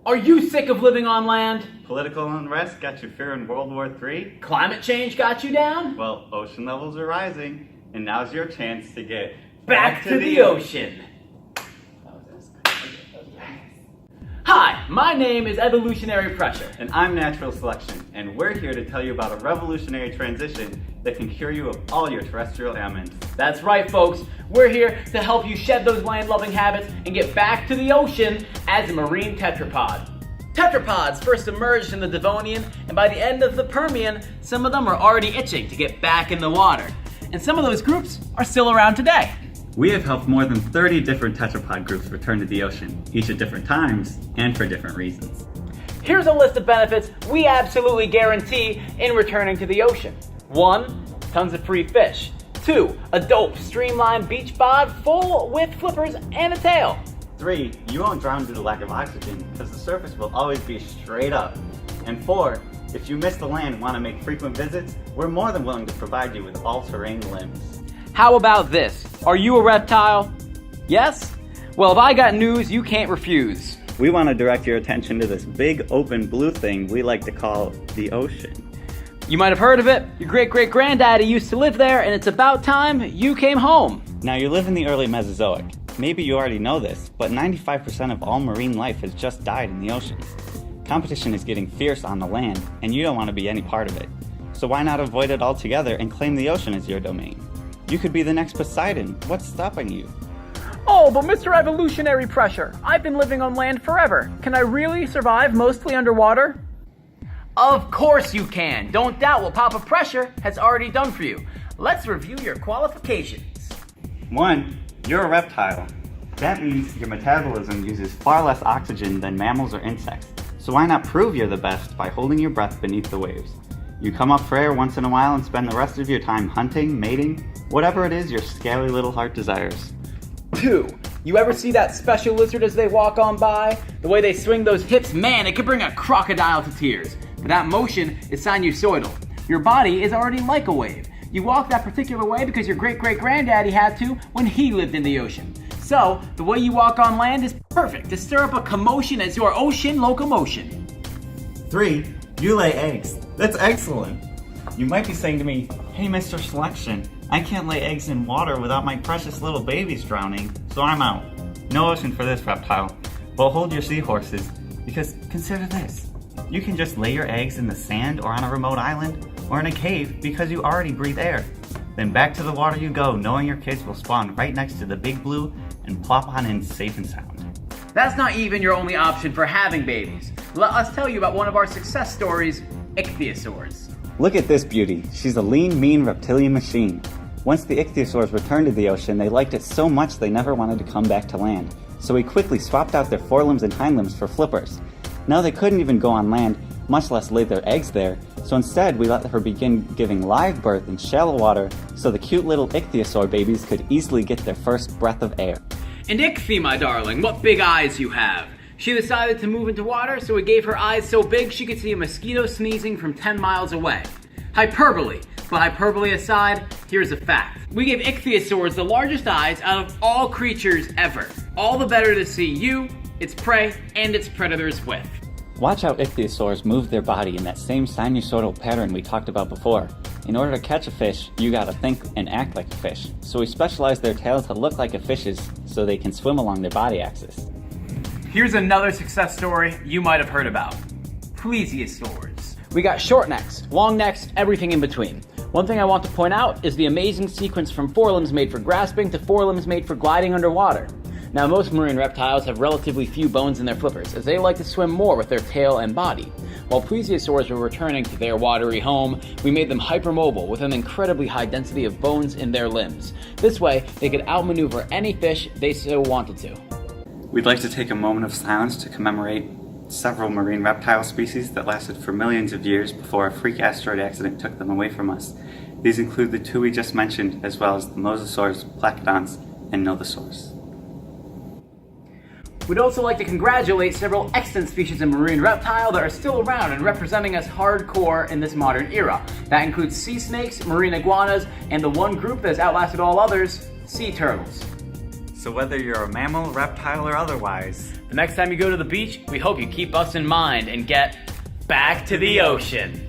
Are you sick of living on land? Political unrest got you fearing World War III? Climate change got you down? Well, ocean levels are rising, and now's your chance to get Back to the ocean. Hi, my name is Evolutionary Pressure. And I'm Natural Selection, and we're here to tell you about a revolutionary transition that can cure you of all your terrestrial ailments. That's right, folks. We're here to help you shed those land-loving habits and get back to the ocean as a marine tetrapod. Tetrapods first emerged in the Devonian, and by the end of the Permian, some of them are already itching to get back in the water. And some of those groups are still around today. We have helped more than 30 different tetrapod groups return to the ocean, each at different times and for different reasons. Here's a list of benefits we absolutely guarantee in returning to the ocean. 1, tons of free fish. 2, a dope, streamlined beach bod full with flippers and a tail. 3, you won't drown due to lack of oxygen because the surface will always be straight up. And 4, if you miss the land and want to make frequent visits, we're more than willing to provide you with all-terrain limbs. How about this? Are you a reptile? Yes? Well, if I got news you can't refuse. We want to direct your attention to this big open blue thing we like to call the ocean. You might have heard of it. Your great-great-granddaddy used to live there, and it's about time you came home. Now, you live in the early Mesozoic. Maybe you already know this, but 95% of all marine life has just died in the oceans. Competition is getting fierce on the land, and you don't want to be any part of it. So why not avoid it altogether and claim the ocean as your domain? You could be the next Poseidon. What's stopping you? Oh, but Mr. Evolutionary Pressure, I've been living on land forever. Can I really survive mostly underwater? Of course you can. Don't doubt what Papa Pressure has already done for you. Let's review your qualifications. 1, you're a reptile. That means your metabolism uses far less oxygen than mammals or insects. So why not prove you're the best by holding your breath beneath the waves? You come up for air once in a while and spend the rest of your time hunting, mating, whatever it is your scaly little heart desires. 2, you ever see that special lizard as they walk on by? The way they swing those hips, man, it could bring a crocodile to tears. But that motion is sinusoidal. Your body is already like a wave. You walk that particular way because your great-great-granddaddy had to when he lived in the ocean. So, the way you walk on land is perfect to stir up a commotion as your ocean locomotion. 3, you lay eggs. That's excellent. You might be saying to me, hey Mr. Selection, I can't lay eggs in water without my precious little babies drowning, so I'm out. No ocean for this reptile. Well, hold your seahorses, because consider this. You can just lay your eggs in the sand or on a remote island or in a cave because you already breathe air. Then back to the water you go, knowing your kids will spawn right next to the big blue and plop on in safe and sound. That's not even your only option for having babies. Let us tell you about one of our success stories, ichthyosaurs. Look at this beauty. She's a lean, mean reptilian machine. Once the ichthyosaurs returned to the ocean, they liked it so much they never wanted to come back to land. So we quickly swapped out their forelimbs and hind limbs for flippers. Now they couldn't even go on land, much less lay their eggs there, so instead we let her begin giving live birth in shallow water so the cute little ichthyosaur babies could easily get their first breath of air. And Ichthy, my darling, what big eyes you have. She decided to move into water, so we gave her eyes so big she could see a mosquito sneezing from 10 miles away. Hyperbole. But hyperbole aside, here's a fact. We gave ichthyosaurs the largest eyes out of all creatures ever. All the better to see you, its prey, and its predators with. Watch how ichthyosaurs move their body in that same sinusoidal pattern we talked about before. In order to catch a fish, you gotta think and act like a fish. So we specialized their tail to look like a fish's so they can swim along their body axis. Here's another success story you might have heard about. Plesiosaurs. We got short necks, long necks, everything in between. One thing I want to point out is the amazing sequence from forelimbs made for grasping to forelimbs made for gliding underwater. Now, most marine reptiles have relatively few bones in their flippers, as they like to swim more with their tail and body. While plesiosaurs were returning to their watery home, we made them hypermobile with an incredibly high density of bones in their limbs. This way, they could outmaneuver any fish they so wanted to. We'd like to take a moment of silence to commemorate several marine reptile species that lasted for millions of years before a freak asteroid accident took them away from us. These include the 2 we just mentioned, as well as the mosasaurs, placoderms, and nothosaurs. We'd also like to congratulate several extant species of marine reptile that are still around and representing us hardcore in this modern era. That includes sea snakes, marine iguanas, and the one group that has outlasted all others, sea turtles. So whether you're a mammal, reptile, or otherwise, The next time you go to the beach, we hope you keep us in mind and get back to the ocean.